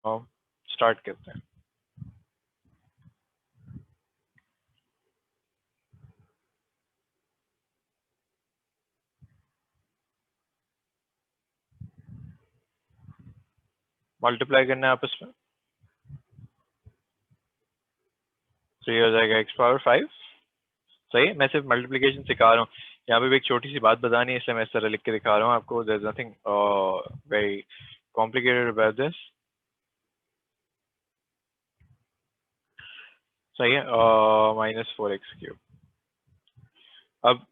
Start करते हैं। Multiply करना है आपस में, तो ये हो जाएगा एक्स पावर 5। सही है, मैं सिर्फ मल्टीप्लिकेशन सिखा रहा हूँ। यहाँ पे भी एक छोटी सी बात बतानी है, इसलिए मैं इस तरह लिख के दिखा रहा हूँ आपको। There is nothing very complicated about this. सही है, -4x3। अब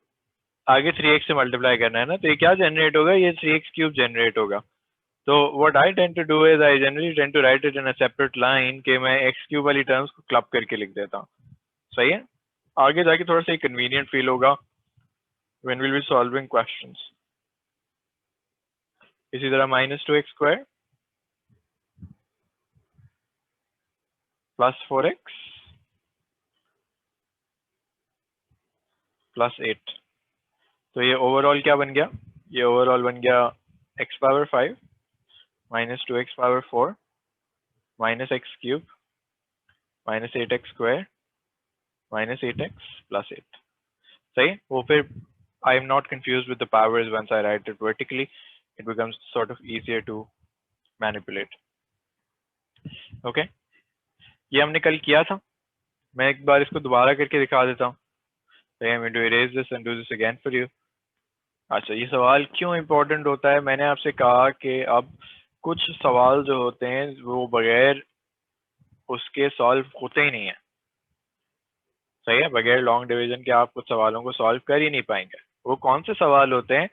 आगे 3x से मल्टीप्लाई करना है ना, तो ये क्या जनरेट होगा, ये 3x³ जनरेट होगा। तो what I tend to do is I generally tend to write it in a separate line, कि मैं x³ वाली टर्म्स को क्लब करके लिख देता हूँ। सही है, आगे जाके थोड़ा सा कन्वीनियंट फील होगा when will be solving questions. इसी तरह -2x² +4x +8। तो ये ओवरऑल क्या बन गया, ये ओवरऑल बन गया x power 5 -2x power 4 -x³ -8x² -8x +8। सही है, वो फिर I am not confused with the powers once I write it vertically. It becomes sort of easier to manipulate. Okay, ये हमने कल किया था, मैं एक बार इसको दोबारा करके दिखा देता हूँ। So I am going to erase this and do this again for you. अच्छा, ये सवाल क्यों इम्पोर्टेंट होता है, मैंने आपसे कहा कि अब कुछ सवाल जो होते हैं वो बगैर उसके सॉल्व होते ही नहीं है। सही है, बगैर लॉन्ग डिवीजन के आप कुछ सवालों को सॉल्व कर ही नहीं पाएंगे। वो कौन से सवाल होते हैं,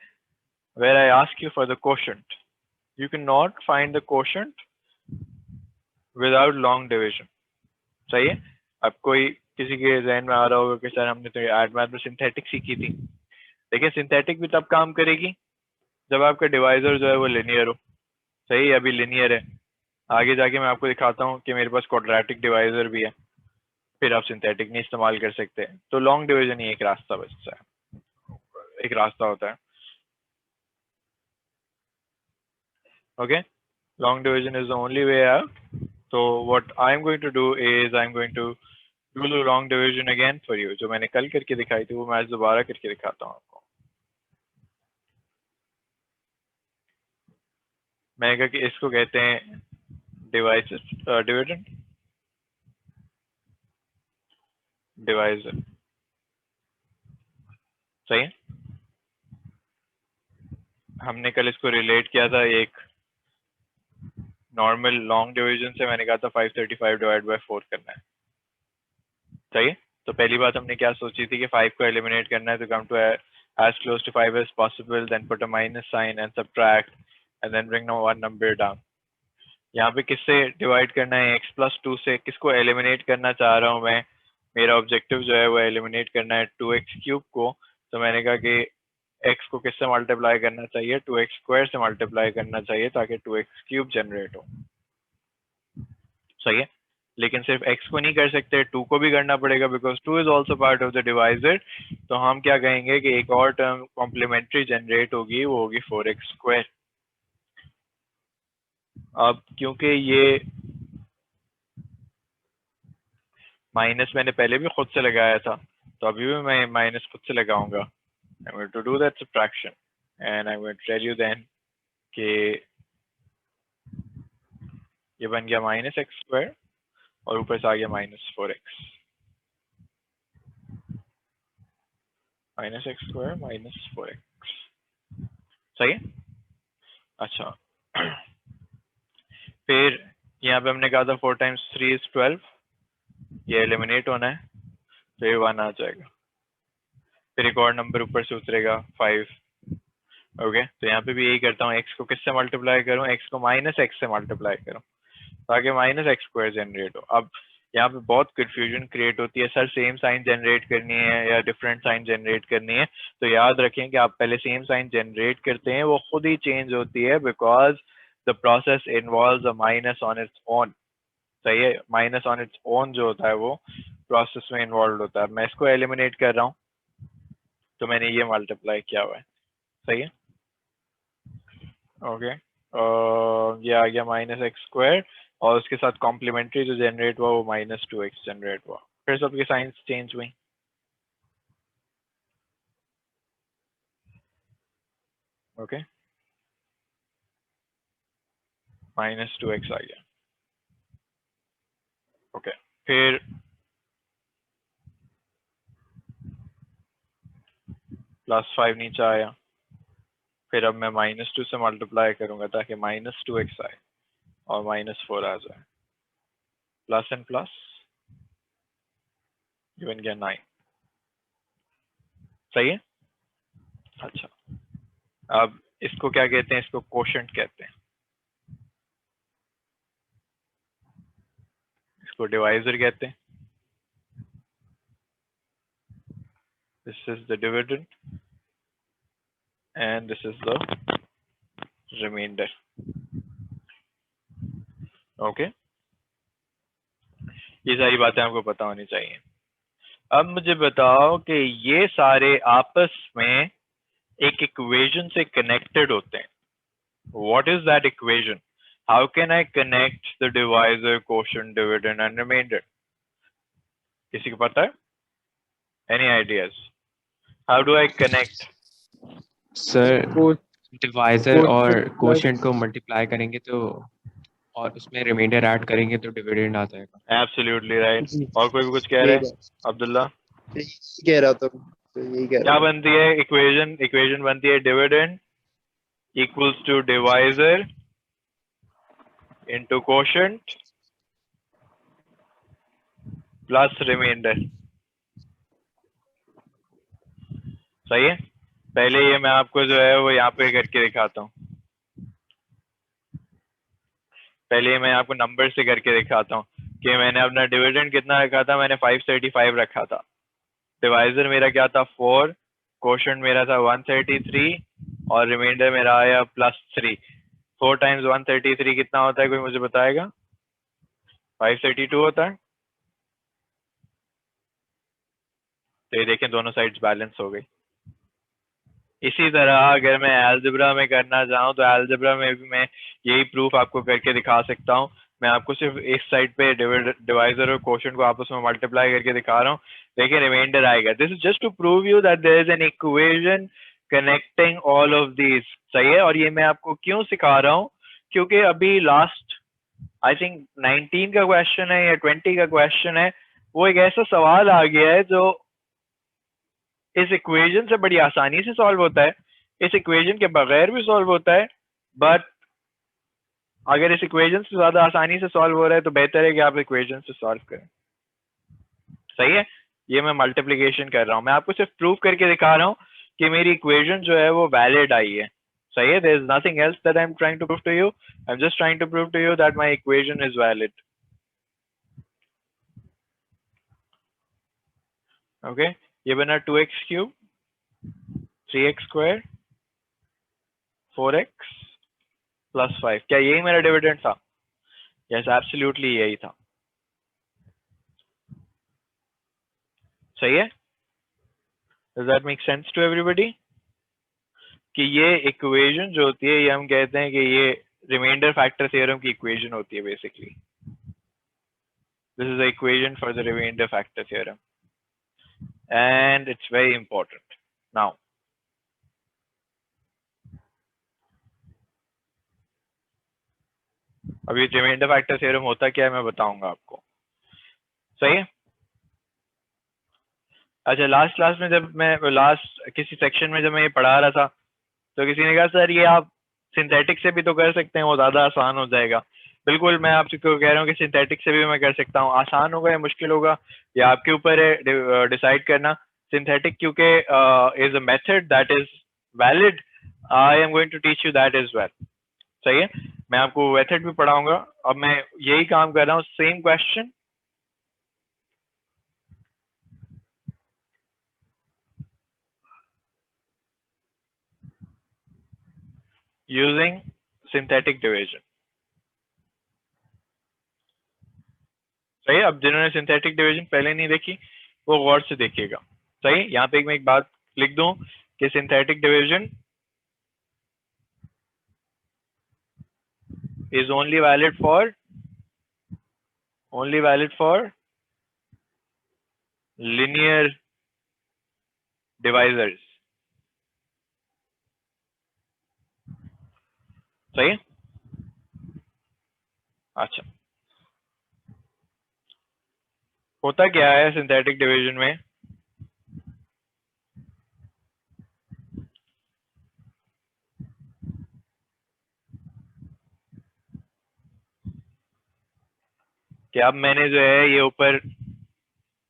where I ask you for the quotient, you cannot find the quotient without long division। सही है, अब कोई किसी के जहन में आ रहा होगा कि सर हमने तो एड मैथ में सिंथेटिक सीखी थी। देखिए, सिंथेटिक भी तब काम करेगी जब आपका डिवाइजर जो है वो लिनियर हो। सही है, अभी लिनियर है, आगे जाके मैं आपको दिखाता हूँ कि मेरे पास क्वाड्रेटिक डिवाइजर भी है, फिर आप सिंथेटिक नहीं इस्तेमाल कर सकते। तो लॉन्ग डिवीजन ही एक रास्ता बचता है, एक रास्ता होता है। Okay, long division is the only way out। so what I'm going to do is I'm going to do the long division again for you। जो मैंने कल करके दिखाई थी वो मैं आज दोबारा करके दिखाता हूँ आपको। मैंने कहा कि इसको कहते हैं डिविडेंड डिवाइजर। सही है, हमने कल इसको रिलेट किया था एक नॉर्मल लॉन्ग डिवीजन से। मैंने कहा था 535 डिवाइड बाय 4 करना है। सही है, तो पहली बात हमने क्या सोची थी कि 5 को एलिमिनेट करना है, तो come to as close to 5 as possible, then put a minus sign and subtract and then bring one number down। यहाँ पे किससे डिवाइड करना है, x+2 से। किसको एलिमिनेट करना चाह रहा हूँ मैं, मेरा ऑब्जेक्टिव जो है वो एलिमिनेट करना है 2x³ को। तो मैंने कहा कि x को किससे मल्टीप्लाई करना चाहिए, 2x² से मल्टीप्लाई करना चाहिए ताकि 2x³ जनरेट हो। सही है, लेकिन सिर्फ x को नहीं कर सकते, 2 को भी करना पड़ेगा, because 2 is also part of the divisor. तो हम क्या कहेंगे कि एक और टर्म कॉम्प्लीमेंट्री जनरेट होगी, वो होगी 4x²। अब क्योंकि ये माइनस मैंने पहले भी खुद से लगाया था, तो अभी भी मैं माइनस खुद से लगाऊंगा। I am going to do that subtraction and I am going to tell you then कि ये बन गया -x² और ऊपर से आ गया -4x। -x² -4x। सही है, अच्छा। फिर यहाँ पे हमने कहा था 4 × 3 = 12, ये एलिमिनेट होना है, तो ये 1 आ जाएगा। फिर एक और नंबर ऊपर से उतरेगा 5। ओके, तो यहाँ पे भी यही करता हूँ, x को किससे मल्टीप्लाई करूँ, x को -x से मल्टीप्लाई करूँ ताकि -x² जनरेट हो। अब यहाँ पे बहुत कंफ्यूजन क्रिएट होती है, सर सेम साइन जनरेट करनी है या डिफरेंट साइन जनरेट करनी है। तो याद रखें कि आप पहले सेम साइन जनरेट करते हैं, वो खुद ही चेंज होती है because the process involves a minus on its own. सही है, माइनस ऑन इट्स ओन जो होता है वो प्रोसेस में इन्वॉल्व होता है। मैं इसको एलिमिनेट कर रहा हूँ, तो मैंने ये मल्टीप्लाई किया हुआ है। सही है, ओके, ये आ गया -x²। और उसके साथ कॉम्प्लीमेंट्री जो जनरेट हुआ वो -2x जनरेट हुआ, फिर सबके साइंस चेंज हुई। ओके, -2x आ गया। ओके, फिर +5 नीचे आया, फिर अब मैं -2 से मल्टीप्लाई करूंगा ताकि -2x आए और -4 आ जाए, प्लस एंड प्लस गिवन गया 9। सही है। अच्छा, अब इसको क्या कहते हैं, इसको कोशेंट कहते हैं, इसको डिवाइजर कहते हैं। This is the dividend and this is the remainder. Okay, ये सारी बातें आपको पता होनी चाहिए। अब मुझे बताओ कि ये सारे आपस में एक इक्वेशन से कनेक्टेड होते हैं। What is that equation? How can I connect the divisor, quotient, dividend and remainder? किसी को पता है? Any ideas? How do I connect? Sir divisor और कोशेंट को मल्टीप्लाई करेंगे तो और उसमें रिमाइंडर ऐड करेंगे तो डिविडेंड आ जाएगा। Absolutely right. और कोई भी कुछ कह रहा है? अब्दुल्ला कह रहा था, तो यही कह क्या रहा बनती है इक्वेशन बनती है dividend equals to divisor into quotient plus remainder। सही है। पहले ये मैं आपको जो है वो यहाँ पे करके दिखाता हूँ। पहले मैं आपको नंबर से करके दिखाता हूँ कि मैंने अपना डिविडेंड कितना रखा था, मैंने 535 रखा था। डिवाइजर मेरा क्या था 4, कोशेंट मेरा था 133 और रिमाइंडर मेरा आया +3। 4 टाइम्स 133 कितना होता है, कोई मुझे बताएगा? 532 होता है। तो ये देखें दोनों साइड्स बैलेंस हो गई। इसी तरह अगर मैं अलजेब्रा में करना चाहूँ तो अलजेब्रा में भी मैं यही प्रूफ आपको करके दिखा सकता हूँ। मैं आपको सिर्फ इस साइड पे डिवाइजर और कोशेंट को आपस में मल्टीप्लाई करके दिखा रहा हूँ। देखिए रिमाइंडर आएगा। This is just to prove you that there is an equation connecting all of these. सही है। और ये मैं आपको क्यों सिखा रहा हूँ, क्योंकि अभी लास्ट आई थिंक 19 का क्वेश्चन है या 20 का क्वेश्चन है, वो एक ऐसा सवाल आ गया है जो इस इक्वेशन से बड़ी आसानी से सॉल्व होता है, इस इक्वेशन के बगैर भी सॉल्व होता है, बट अगर इस इक्वेशन से ज्यादा आसानी से सॉल्व हो रहा है तो बेहतर है कि आप इक्वेशन से सॉल्व करें। सही है। ये मैं मल्टीप्लिकेशन कर रहा हूँ, मैं आपको सिर्फ प्रूव करके दिखा रहा हूँ कि मेरी इक्वेशन जो है वो वैलिड आई है। सही है। There is nothing else that I am trying to prove to you, I am just trying to prove to you that my equation is valid. Okay, ये बना 2x cube 3x square 4x +5। क्या यही मेरा dividend था? Yes, absolutely यही था। सही है। Does that make sense to everybody? कि ये इक्वेशन जो होती है ये हम कहते हैं कि ये रिमाइंडर फैक्टर थ्योरम की इक्वेशन होती है basically. This is the equation for the remainder factor theorem and it's very important. Now अभी रिमाइंडर फैक्टर थ्योरम होता क्या है मैं बताऊंगा आपको। सही है। अच्छा, लास्ट क्लास में जब मैं लास्ट किसी सेक्शन में जब मैं ये पढ़ा रहा था तो किसी ने कहा सर ये आप सिंथेटिक से भी तो कर सकते हैं, वो ज्यादा आसान हो जाएगा। बिल्कुल, मैं आपसे कह रहा हूँ कि सिंथेटिक से भी मैं कर सकता हूँ। आसान होगा या मुश्किल होगा ये आपके ऊपर है डिसाइड करना। सिंथेटिक क्योंकि is a method that is valid, I am going to teach you that is well. सही है। मैं आपको मेथड भी पढ़ाऊंगा। अब मैं यही काम कर रहा हूँ, same question using synthetic division। सही है। अब जिन्होंने सिंथेटिक डिवीजन पहले नहीं देखी वो गौर से देखिएगा। सही है। यहाँ पे मैं एक बात लिख दूं कि synthetic division is only valid for only valid for linear divisors. सही है? अच्छा, होता क्या है सिंथेटिक डिवीजन में, कि अब मैंने जो है ये ऊपर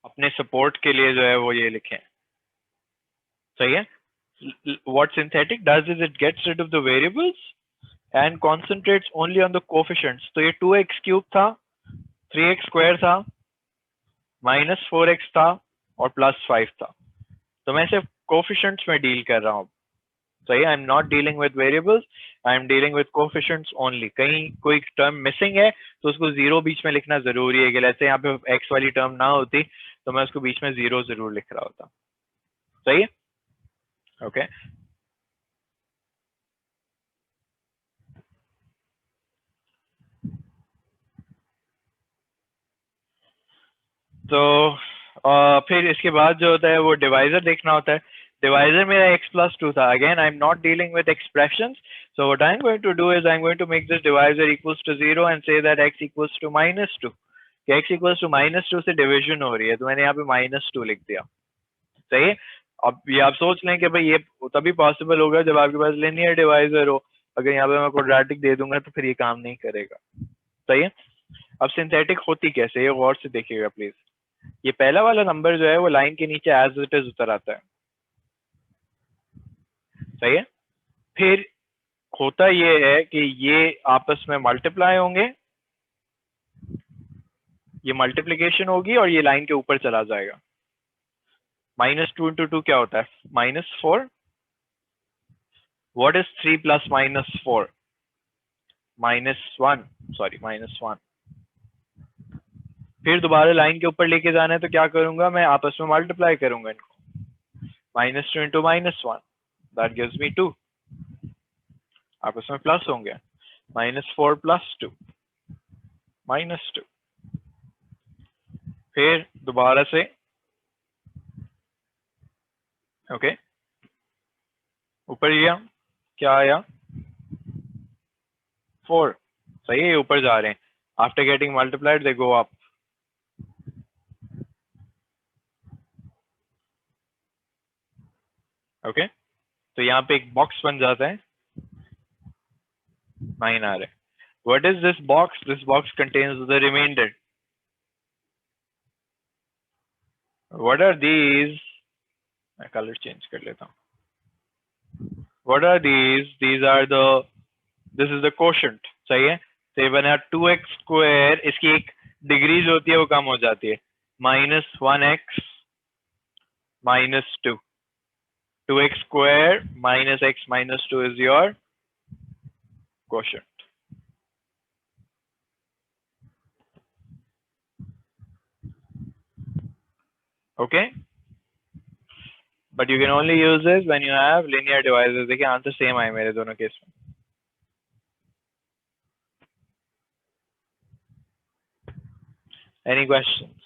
अपने सपोर्ट के लिए जो है वो ये लिखे हैं, सही है? What synthetic does is it gets rid of the variables and concentrates only on the coefficients. तो ये 2x क्यूब था, 3x स्क्वायर था, -4x था और +5 था। तो मैं सिर्फ कोफिशिएंट्स में डील कर रहा हूँ, सही है? I am not dealing with variables, I am dealing with coefficients only. कहीं कोई टर्म मिसिंग है तो उसको 0 बीच में लिखना जरूरी है, कि जैसे यहाँ पे x वाली टर्म ना होती तो मैं उसको बीच में 0 जरूर लिख रहा होता, सही है? ओके तो फिर इसके बाद जो होता है वो डिवाइजर देखना होता है। डिवाइजर मेरा x+2 था। Again I am not dealing with expressions, so what I'm going to do is I'm going to make this divisor equals to 0 and say that x equals to -2, कि x equals to -2 से division हो रही है, तो मैंने यहाँ पे -2 लिख दिया, सही है? अब ये आप सोच लें कि भाई ये तभी पॉसिबल होगा जब आपके पास लिनियर डिवाइजर हो। अगर यहाँ पे मैं क्वाड्रेटिक दे दूंगा तो फिर ये काम नहीं करेगा, सही है? अब सिंथेटिक होती कैसे, ये गौर से देखिएगा प्लीज। ये पहला वाला नंबर जो है वो लाइन के नीचे एज इट इज उतर आता है, सही है? फिर होता ये है कि ये आपस में मल्टीप्लाई होंगे, ये मल्टीप्लिकेशन होगी और ये लाइन के ऊपर चला जाएगा। -2 × 2 क्या होता है? -4। What is 3 + -4? -1, सॉरी -1। फिर दोबारा लाइन के ऊपर लेके जाना है तो क्या करूंगा मैं? आपस में मल्टीप्लाई करूंगा इनको। -2 × -1 दैट गिव्स मी 2, आपस में प्लस होंगे। -4 + 2 -2। फिर दोबारा से ओके ऊपर गया, क्या आया? 4, सही है? ऊपर जा रहे हैं। आफ्टर गेटिंग मल्टीप्लाइड दे गो अप। ओके तो यहाँ पे एक बॉक्स बन जाता है, 9 आ रहा है। What is this box? This box contains the remainder. What are these? मैं कलर चेंज कर लेता हूँ। What are these? These are the, this is the quotient, सही है? तो ये बना 2x², इसकी एक डिग्रीज होती है वो कम हो जाती है, -1x -2, 2x² - x - 2 is your quotient. Okay, but you can only use this when you have linear divisors. देखिए आंसर सेम आए मेरे दोनों केस में। Any questions?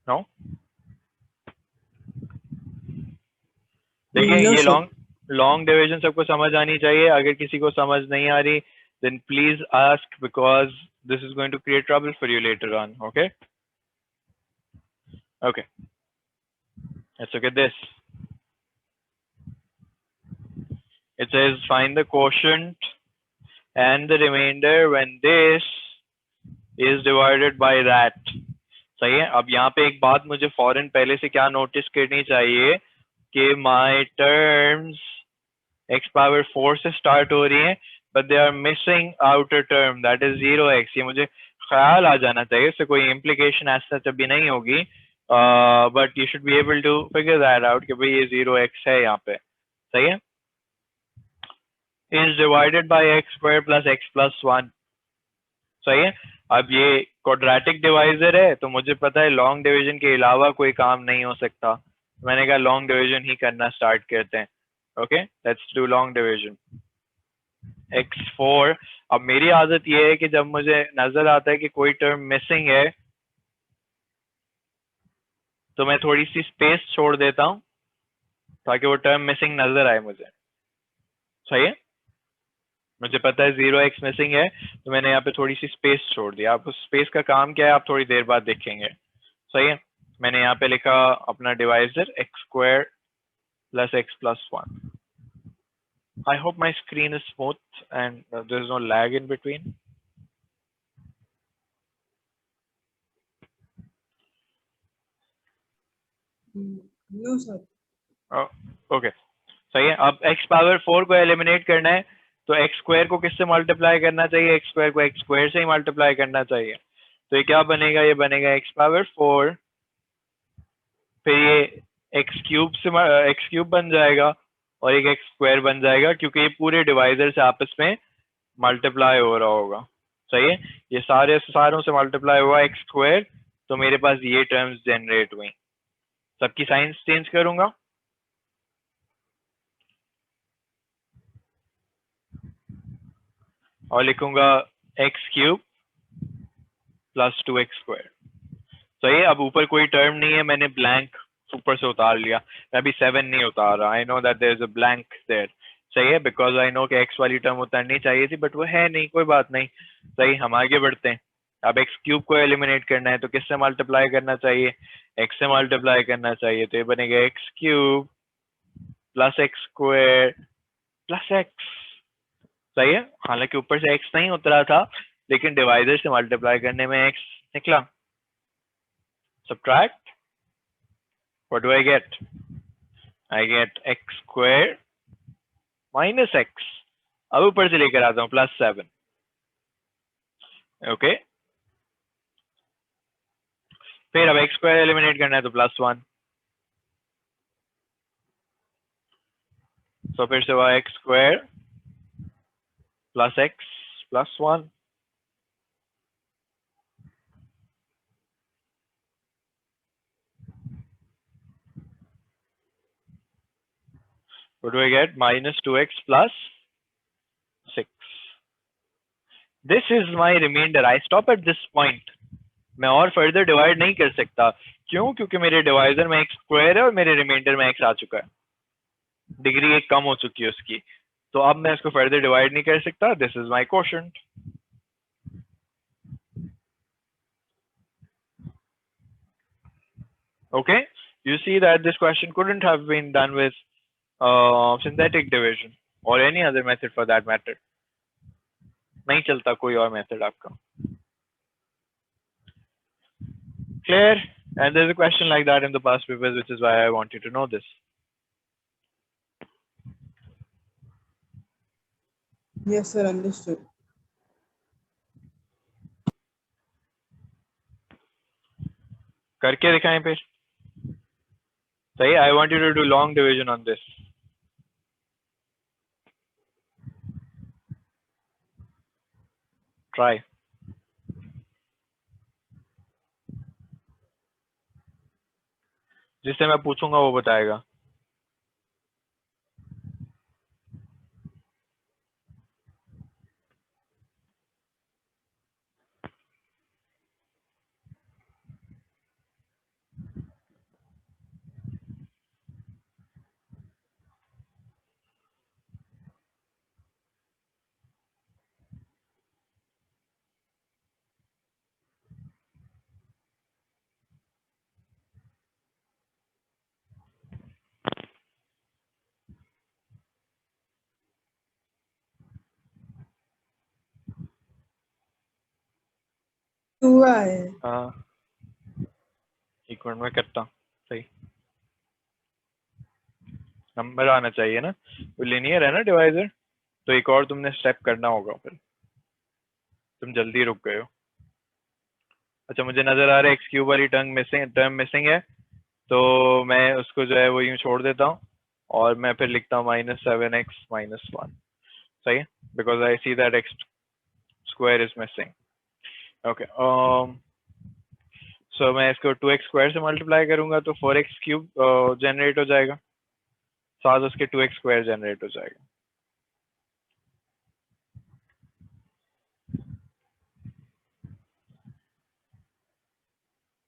No? देखिए ये लॉन्ग डिवीजन सबको समझ आनी चाहिए। अगर किसी को समझ नहीं आ रही then please ask, because this is going to create trouble for you later on. Okay, let's look at this. It says find the quotient and the remainder when this is divided by that. सही है? अब यहाँ पे एक बात मुझे फौरन पहले से क्या नोटिस करनी चाहिए कि my terms x⁴ से स्टार्ट हो रही हैं, but they are missing outer term that is 0x. ये मुझे ख्याल आ जाना चाहिए, इससे कोई implication ऐसा अभी नहीं होगी, but you should be able to figure that out कि भाई ये 0x है यहाँ पे, सही है? is divided by x² + x + 1, सही है? अब ये क्वाड्रेटिक डिवाइजर है तो मुझे पता है लॉन्ग डिवीजन के अलावा कोई काम नहीं हो सकता। मैंने कहा लॉन्ग डिवीजन ही करना स्टार्ट करते हैं। Okay, let's do long division. x4, अब मेरी आदत ये है कि जब मुझे नजर आता है कि कोई टर्म मिसिंग है तो मैं थोड़ी सी स्पेस छोड़ देता हूं ताकि वो टर्म मिसिंग नजर आए मुझे। सही है, मुझे पता है 0x मिसिंग है तो मैंने यहाँ पे थोड़ी सी स्पेस छोड़ दिया। आप उस स्पेस का काम क्या है आप थोड़ी देर बाद देखेंगे। सही है, मैंने यहाँ पे लिखा अपना divisor x² + x + 1। I hope my screen is smooth and there is no lag in between. No, sir. Okay, सही है। अब x⁴ को एलिमिनेट करना है तो x² को किससे मल्टीप्लाई करना चाहिए? x² को x² से ही मल्टीप्लाई करना चाहिए। तो ये क्या बनेगा? ये बनेगा x⁴, फिर ये x³ बन जाएगा और एक x² बन जाएगा क्योंकि ये पूरे डिवाइजर से आपस में मल्टीप्लाई हो रहा होगा। सही है, ये सारों से मल्टीप्लाई हुआ x², तो मेरे पास ये टर्म्स जनरेट हुई। सबकी साइंस चेंज करूंगा, और लिखूंगा x³ + 2x²। सही है, अब ऊपर कोई टर्म नहीं है, मैंने ब्लैंक ऊपर से उतार लिया। मैं अभी 7 नहीं उतार रहा, I know that there is a blank there. सही है, बिकॉज आई नो कि x वाली टर्म उतारनी चाहिए थी बट वो है नहीं, कोई बात नहीं। सही, हम आगे बढ़ते हैं। अब x³ को एलिमिनेट करना है तो किससे मल्टीप्लाई करना चाहिए? x से मल्टीप्लाई करना चाहिए, तो ये बनेगा x³ + x² + x। सही है, हालांकि ऊपर से x नहीं उतरा था लेकिन डिवाइजर से मल्टीप्लाई करने में x निकला। Subtract, what do I get? I get x² - x। अब ऊपर से लेकर आता हूं +7। ओके, फिर अब x² एलिमिनेट करना है तो +1, तो फिर से हुआ x² + x + 1। What do I get? -2x + 6। This is my remainder. I stop at this point. मैं और फर्दर डिवाइड नहीं कर सकता। क्यों? क्योंकि मेरे डिवाइजर में x² है और मेरे रिमाइंडर में x आ चुका है, डिग्री 1 कम हो चुकी है उसकी, तो अब मैं इसको फर्दर डिवाइड नहीं कर सकता। This is my quotient. Okay, you see that this question couldn't have been done with synthetic division or any other method for that matter. नहीं चलता कोई और मेथड आपका। Clear? And there's a question like that in the past papers, which is why I want you to know this. Yes, sir. Understood. करके दिखाएं फिर। सही, I want you to do long division on this. Try. जिससे मैं पूछूंगा वो बताएगा। हुआ है। हाँ, एक मिनट में करता हूँ। सही, नंबर आना चाहिए ना, वो लिनियर है ना डिवाइजर, तो एक और तुमने स्टेप करना होगा, फिर तुम जल्दी रुक गए हो। अच्छा, मुझे नजर आ रहा है x³ वाली टर्म मिसिंग है, तो मैं उसको जो है वो यूं छोड़ देता हूँ और मैं फिर लिखता हूँ -7x - 1। सही है, because I see that x² is missing. Okay, so मैं इसको 2x² से मल्टीप्लाई करूंगा तो 4x³ जनरेट हो जाएगा। साथ उसके 2x स्क्वायर जनरेट हो जाएगा।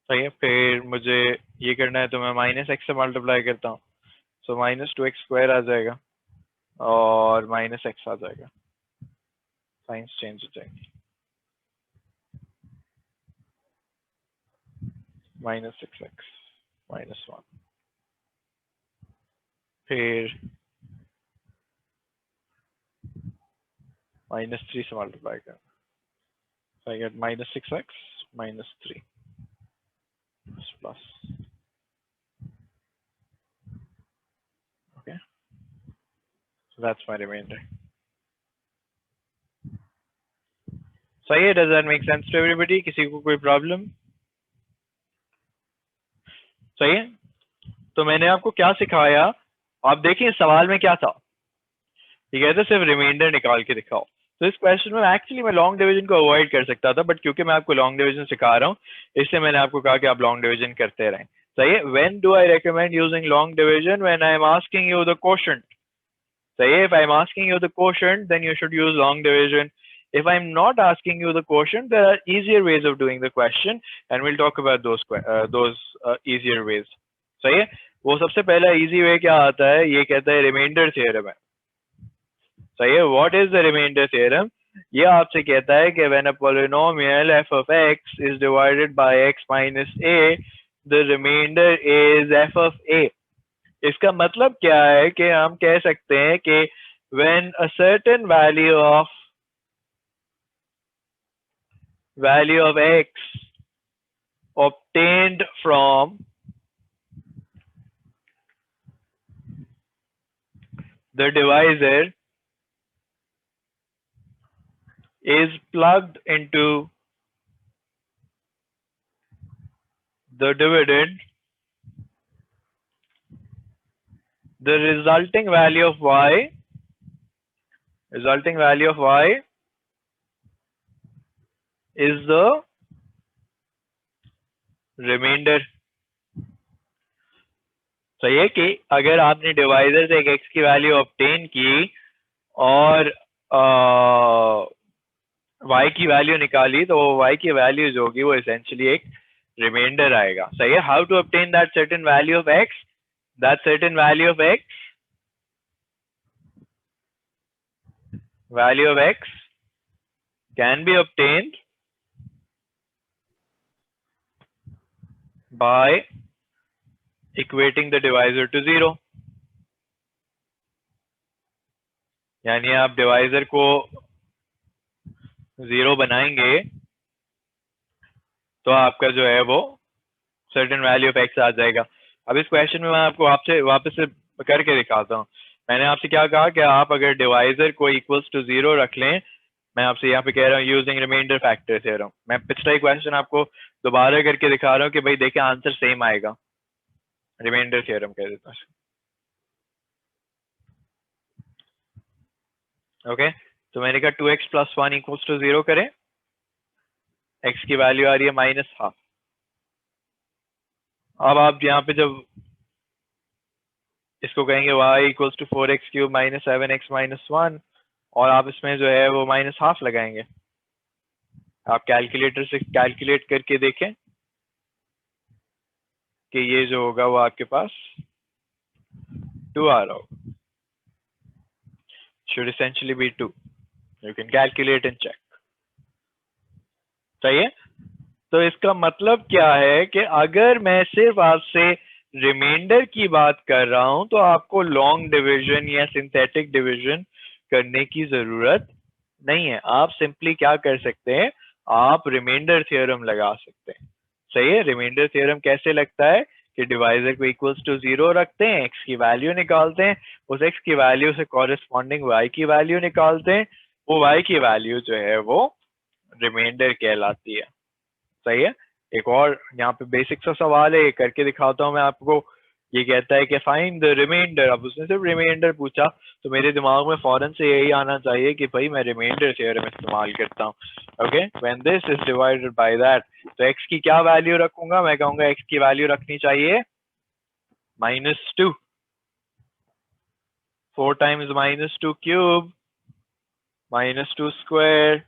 सही है, फिर मुझे ये करना है तो मैं माइनस एक्स से मल्टीप्लाई करता हूँ, सो माइनस 2x स्क्वायर आ जाएगा और माइनस एक्स आ जाएगा, साइंस चेंज हो जाएगी, माइनस 6x माइनस 1, फिर माइनस 3 से मल्टीप्लाई करना, so I get minus 6x minus 3 plus, okay, so that's my remainder. सही है, does that make sense to everybody? किसी को कोई प्रॉब्लम? सही है, तो मैंने आपको क्या सिखाया, आप देखिए सवाल में क्या था, ये कहते सिर्फ रिमाइंडर निकाल के दिखाओ। तो इस क्वेश्चन में एक्चुअली मैं लॉन्ग डिवीजन को अवॉइड कर सकता था, बट क्योंकि मैं आपको लॉन्ग डिवीजन सिखा रहा हूँ इसलिए मैंने आपको कहा कि आप लॉन्ग डिवीजन करते रहें। सही है, when do I recommend using long division? When I am asking you the quotient. सही है, if I am asking you the quotient then you should use long division. If I'm not asking you the quotient, there are easier ways of doing the question, and we'll talk about those easier ways. सही है, वो सबसे पहला easy way क्या आता है, ये कहता है remainder theorem है। सही है, what is the remainder theorem? ये आपसे कहता है कि when a polynomial f of x is divided by x minus a, the remainder is f of a. इसका मतलब क्या है कि हम कह सकते हैं कि when a certain value of x obtained from the divisor is plugged into the dividend, the resulting value of y is the remainder. तो ये कि अगर आपने डिवाइजर से एक x की वैल्यू ऑब्टेन की और y की वैल्यू निकाली, तो y की वैल्यू जो होगी वो एसेंशियली एक रिमाइंडर आएगा। सही है, how to obtain that certain value of x? That certain value of x can be obtained by equating the divisor to 0. यानी आप डिवाइजर को 0 बनाएंगे तो आपका जो है वो सर्टेन वैल्यू ऑफ x आ जाएगा। अब इस क्वेश्चन में मैं आपको आपसे वापस से करके दिखाता हूँ। मैंने आपसे क्या कहा कि आप अगर डिवाइजर को इक्वल्स टू 0 रख लें, मैं आपसे यहाँ पे कह रहा हूँ यूजिंग रिमाइंडर फैक्टर थ्योरम। मैं पिछला क्वेश्चन आपको दोबारा करके दिखा रहा हूँ कि भाई देखें आंसर सेम आएगा, रिमाइंडर थ्योरम कह देता हूँ। ओके, तो मैंने कहा 2x + 1 = 0 करें, x की वैल्यू आ रही है -½ अब आप यहाँ पे जब इसको कहेंगे y = 4x³ - 7x - 1 और आप इसमें जो है वो -½ लगाएंगे, आप कैलकुलेटर से कैलकुलेट करके देखें कि ये जो होगा वो आपके पास 2 आ रहा होगा, should essentially be 2. You can calculate and check. सही है, तो इसका मतलब क्या है कि अगर मैं सिर्फ आपसे रिमाइंडर की बात कर रहा हूं तो आपको लॉन्ग डिवीजन या सिंथेटिक डिवीजन करने की जरूरत नहीं है। आप सिंपली क्या कर सकते हैं, आप रिमाइंडर थ्योरम लगा सकते हैं। सही है, रिमाइंडर थ्योरम कैसे लगता है कि डिवाइजर को इक्वल्स टू 0 रखते हैं, x की वैल्यू निकालते हैं, उस x की वैल्यू से कॉरेस्पॉन्डिंग y की वैल्यू निकालते हैं, वो y की वैल्यू जो है वो रिमाइंडर कहलाती है। सही है, एक और यहाँ पे बेसिक सा सवाल है, करके दिखाता हूँ मैं आपको। ये कहता है कि फाइंड द रिमाइंडर। अब उसने सिर्फ रिमाइंडर पूछा तो मेरे दिमाग में फौरन से यही आना चाहिए कि भाई मैं रिमाइंडर थ्योरम इस्तेमाल करता हूँ। Okay, when this is divided by that, तो x की क्या वैल्यू रखूंगा, मैं कहूंगा x की वैल्यू रखनी चाहिए -2। 4 times minus 2 cube minus 2 square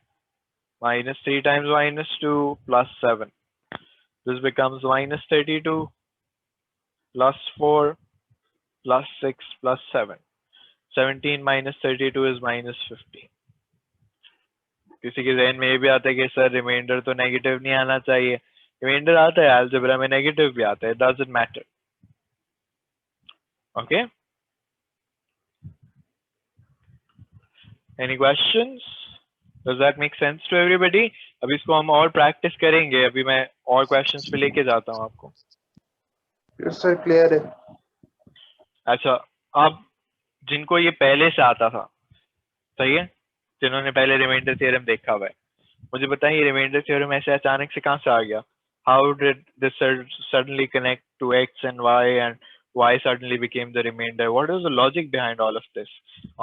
minus 3 times minus 2 plus 7. This becomes minus 32 plus 4 plus 6 plus 7. 17 minus 32 is minus 15. किसी के जहन में ये भी आता है कि सर रिमाइंडर तो नेगेटिव नहीं आना चाहिए. रिमाइंडर आता है, अलजेब्रा में नेगेटिव भी आता है. It doesn't matter. Okay. Any questions? Does that make sense to everybody? अभी इसको हम और प्रैक्टिस करेंगे. अभी मैं और क्वेश्चंस पे लेके जाता हूँ आपको. यस सर क्लियर है. अच्छा, अब जिनको ये पहले से आता था, सही है, जिन्होंने पहले रिमाइंडर थ्योरम देखा हुआ है, मुझे बताइए रिमाइंडर थ्योरम ऐसे अचानक से कहाँ से आ गया? How did this suddenly connect to x and y and y suddenly became the remainder? What is the logic behind all of this?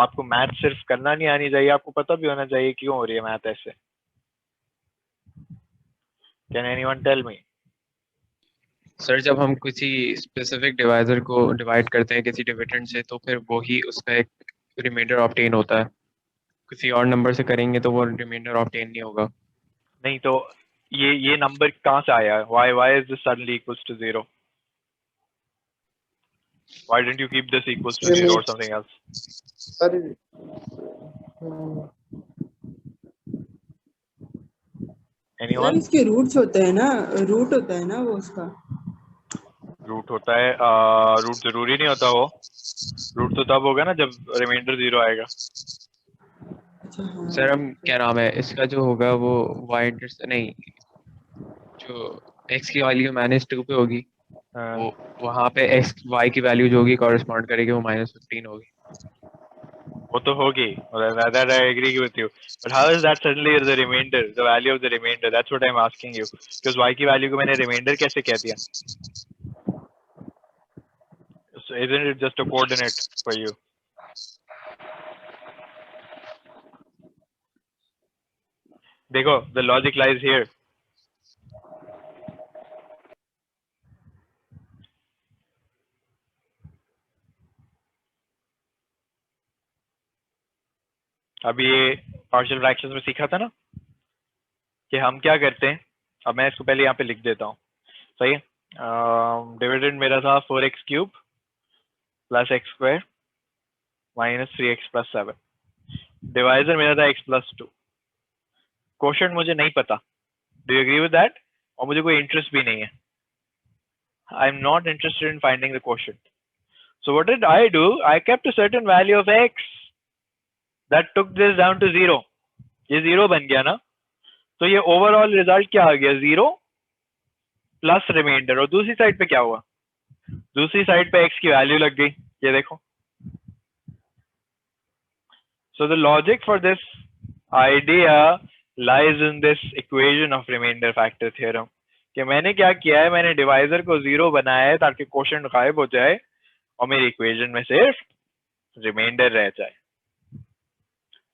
आपको मैथ सिर्फ करना नहीं आनी चाहिए, आपको पता भी होना चाहिए क्यों हो रही है मैथ ऐसे. Can anyone tell me? Sir जब हम किसी स्पेसिफिक डिवाइजर को डिवाइड करते हैं किसी डिविडेंड से तो फिर वही उसका एक रिमाइंडर ऑब्टेन होता है. किसी और नंबर से करेंगे तो वो रिमाइंडर ऑब्टेन नहीं होगा. नहीं तो ये नंबर कहाँ से आया? Why is this suddenly equals to 0? Why didn't you keep this equals to 0 or something else? अरे Anyone? इसके रूट्स होते हैं ना, रूट होता है ना वो उसका. रूट होता है. रूट जरूरी नहीं होता वो. रूट तो तब होगा ना जब रिमाइंडर 0 आएगा. अच्छा हाँ. सर हम क्या नाम है इसका जो होगा वो y इंटरसेक्ट नहीं, जो x की वैल्यू -2 पे होगी वो वहाँ पे x y की वैल्यू जो होगी कॉरेस्पॉन्ड करेगी वो -15 होगी. वो तो होगी. That I agree with you. But how is that suddenly the remainder, the value of the remainder? That's what I'm asking you. Because y की वैल्यू को मैंने remainder कैसे कह दिया? So isn't it just a coordinate for you? देखो, the logic lies here. अभी ये partial fractions में सीखा था ना कि हम क्या करते हैं. अब मैं इसको पहले यहाँ पे लिख देता हूँ. सही है. डिविडेंड मेरा था 4x cube plus x square minus 3x plus 7. Divisor मेरा था x प्लस 2. क्वोशंट मुझे नहीं पता. Do you agree with that? और मुझे कोई इंटरेस्ट भी नहीं है. I am not interested in finding the quotient. So what did I do? I kept a certain value of x that took this down to 0. ये 0 बन गया ना, तो ये ओवरऑल रिजल्ट क्या आ गया? 0 प्लस रिमाइंडर. और दूसरी साइड पे क्या हुआ? दूसरी साइड पे x की वैल्यू लग गई. ये देखो. So the logic for this idea lies in this equation of remainder factor theorem. कि मैंने क्या किया है, मैंने डिवाइजर को 0 बनाया है ताकि क्वोशंट गायब हो जाए और मेरी इक्वेशन में सिर्फ रिमाइंडर रह जाए.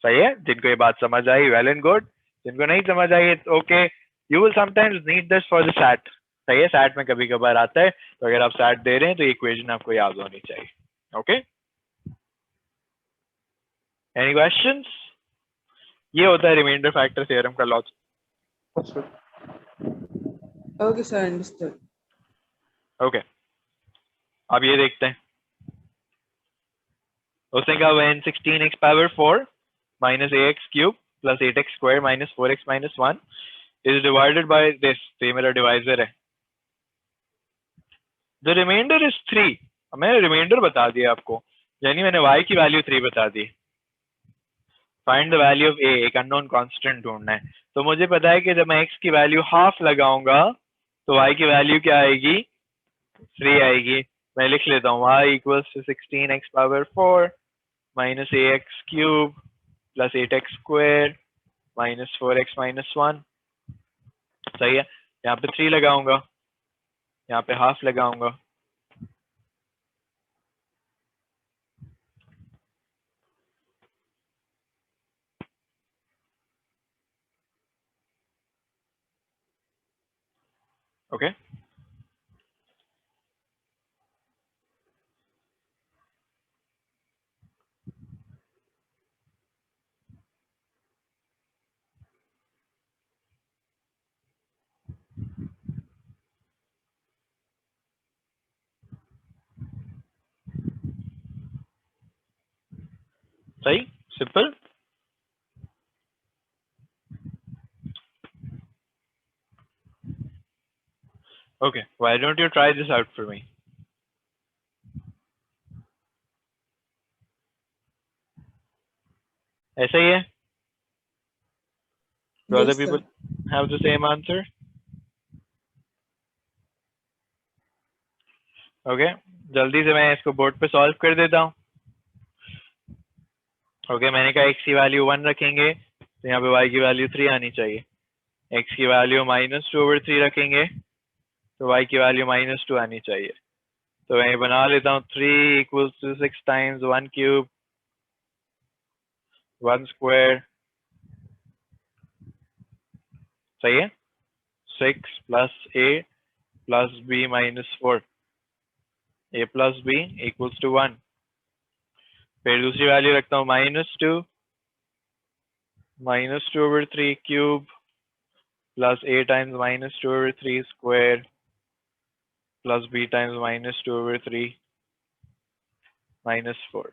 सही है. जिनको ये बात समझ आई वेल एंड गुड. जिनको नहीं समझ आई okay. You will sometimes need this for the SAT. सही है. सैट में कभी कभार आता है, तो अगर आप सैट दे रहे हैं तो इक्वेशन आपको याद होनी चाहिए. ओके. Any questions? ये होता है रिमाइंडर फैक्टर थ्योरम का logic. Okay sir, understood. Okay. अब ये देखते हैं. उसने कहा when 16x power 4 minus ax cube plus 8x square minus 4x minus 1 is divided by this. तो ये मेरा डिवाइजर है. The remainder is 3. अब मैंने रिमाइंडर बता दिया आपको, यानी मैंने y की वैल्यू 3 बता दी. Find the value of a, एक अननोन कांस्टेंट ढूंढना है. तो मुझे पता है कि जब मैं x की वैल्यू हाफ लगाऊंगा तो y की वैल्यू क्या आएगी? 3 आएगी. मैं लिख लेता हूँ y equals to 16x power 4 minus ax cube plus 8x square minus 4x minus 1. सही है. यहाँ पे 3 लगाऊंगा, यहाँ पे हाफ लगाऊंगा. ओके. सही, simple. Okay, why don't you try this out for me? ऐसा ही है? Do other Yes, people sir. have the same answer? Okay, जल्दी से मैं इसको बोर्ड पे सॉल्व कर देता हूँ. Okay, मैंने कहा x की वैल्यू 1 रखेंगे तो यहाँ पे y की वैल्यू 3 आनी चाहिए. x की वैल्यू -2/3 रखेंगे तो y की वैल्यू -2 आनी चाहिए. तो मैं ये बना लेता हूँ 3 = 6 times 1 cube 1 square. सही है? 6 + a + b - 4. a + b = 1. फिर दूसरी वैल्यू रखता हूँ -2 -2/3 cube plus a times -2/3 square plus b times -2/3 -4.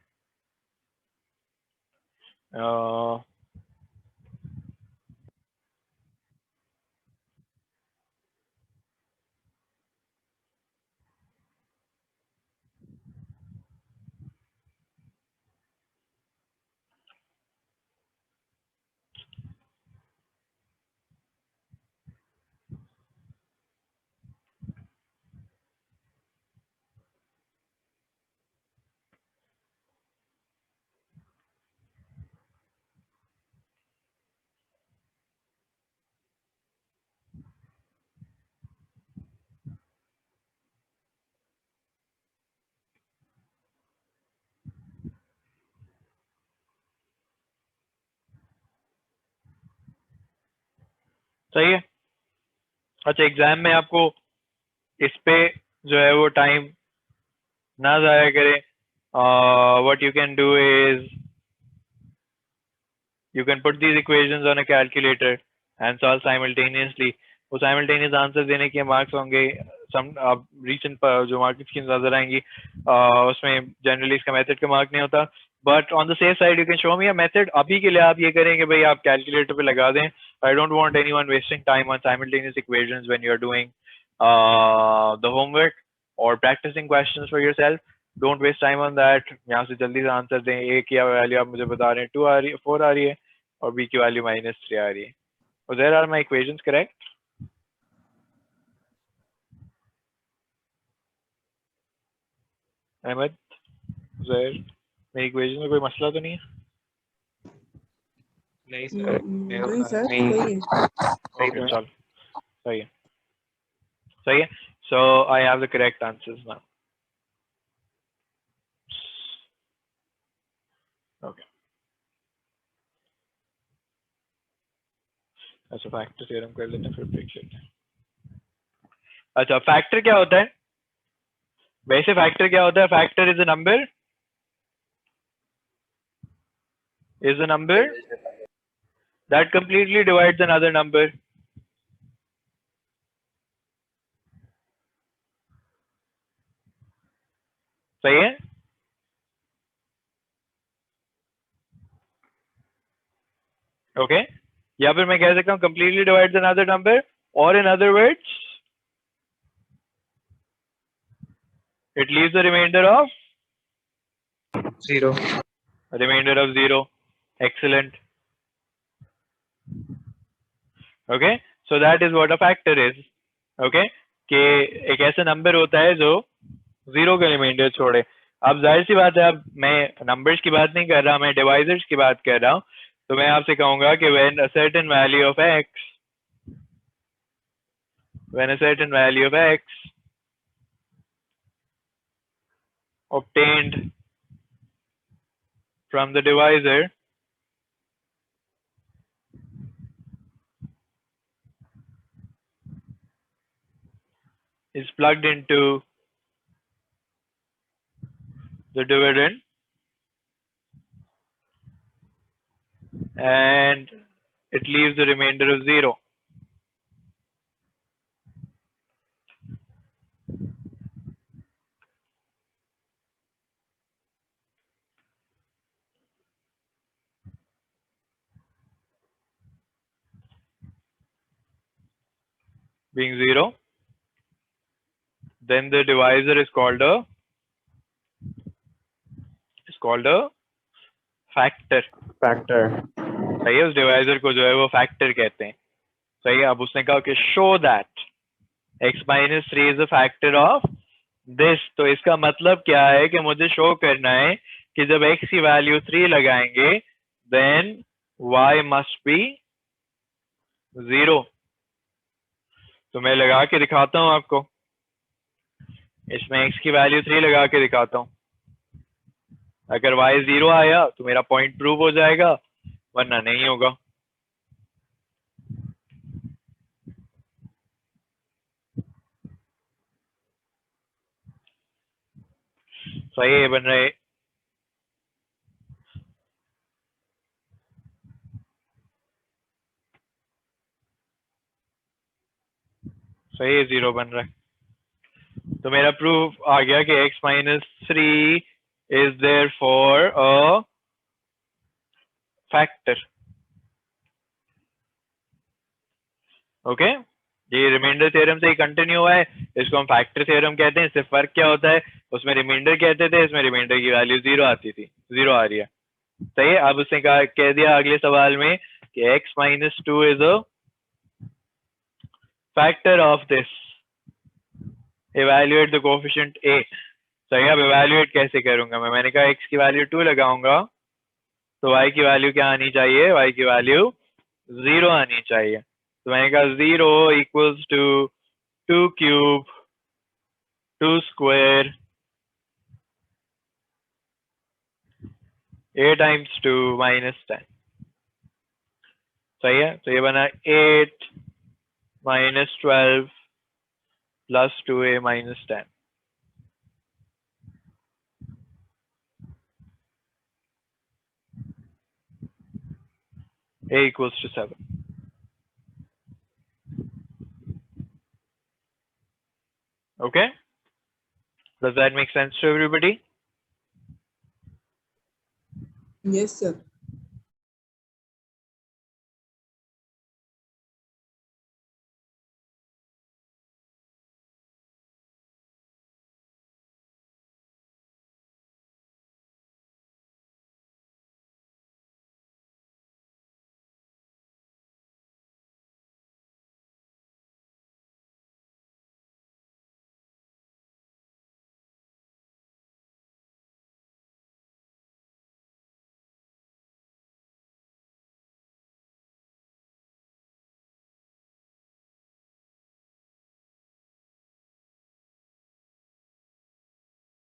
सही है? अच्छा, एग्जाम में आपको इस पे जो है वो टाइम ना जाया करें. What you can do is you can put these equations on a calculator and solve simultaneously. वो simultaneous आंसर देने के मार्क्स होंगे. अब recent जो मार्केट स्कीम्स नजर आएंगी उसमें जनरली इसका मेथड का मार्क नहीं होता. But on the safe side you can show me a method. अभी के लिए आप ये करें कि भाई आप कैलकुलेटर पे लगा दें. I don't want anyone wasting time on simultaneous equations when you are doing the homework or practicing questions for yourself. Don't waste time on that. यहाँ से जल्दी से आंसर दें. a की वैल्यू आप मुझे बता रहे हैं 2 आ रही है, 4 आ रही है और b की वैल्यू -3 आ रही है. So there are my equations correct? Ahmad, ज़हर, मेरी इक्वेशन में कोई मसला तो नहीं है? नहीं सर, नहीं सर, नहीं सही है. Okay, चलो, सही है, सही है. So I have the correct answers now. Okay. अच्छा, फैक्टर थ्योरम कर लेते हैं फिर ब्रेक लेते हैं. अच्छा, फैक्टर क्या होता है? वैसे फैक्टर क्या होता है? Factor is a number that completely divides another number. सही है? ओके, या फिर मैं कह सकता हूँ completely divides another number, or in other words it leaves a remainder of 0. zero. Excellent. Okay, so that is what a factor is. Okay, कि एक ऐसा नंबर होता है जो 0 का रिमाइंडर छोड़े. अब जाहिर सी बात है, अब मैं नंबर्स की बात नहीं कर रहा, मैं डिवाइजर्स की बात कर रहा हूँ. तो मैं आपसे कहूंगा कि when a certain value of x obtained from the divisor is plugged into the dividend and it leaves the remainder of 0. being 0, then the divisor is called a factor. सही है, उस डिवाइजर को जो है वो फैक्टर कहते हैं. सही है. अब उसने कहा कि show that x - 3 is a factor of this. तो इसका मतलब क्या है कि मुझे शो करना है कि जब x की वैल्यू 3 लगाएंगे देन y मस्ट बी 0. तो मैं लगा के दिखाता हूं आपको. इसमें x की वैल्यू 3 लगा के दिखाता हूं. अगर y 0 आया तो मेरा पॉइंट प्रूव हो जाएगा, वरना नहीं होगा. सही है बन रहे. सही है, 0 बन रहा है. तो मेरा प्रूफ आ गया कि x - 3 is there for a factor. Okay, ये रिमाइंडर थ्योरम से ही कंटिन्यू हुआ है. इसको हम फैक्टर थ्योरम कहते हैं. इससे फर्क क्या होता है, उसमें रिमाइंडर कहते थे, इसमें रिमाइंडर की वैल्यू 0 आती थी. 0 आ रही है. सही है. अब उसने कह दिया अगले सवाल में कि x - 2 is a factor of this. Evaluate the coefficient a. सही है. अब इवैल्यूएट कैसे करूंगा मैं? मैंने कहा x की वैल्यू 2 लगाऊंगा तो y की वैल्यू क्या आनी चाहिए? y की वैल्यू 0 आनी चाहिए. तो मैंने कहा 0 equals to 2 cube 2 square a times 2 minus 10. सही है. तो ये बना 8 minus 12 plus 2a minus 10. a equals to 7. Okay, does that make sense to everybody? Yes, sir.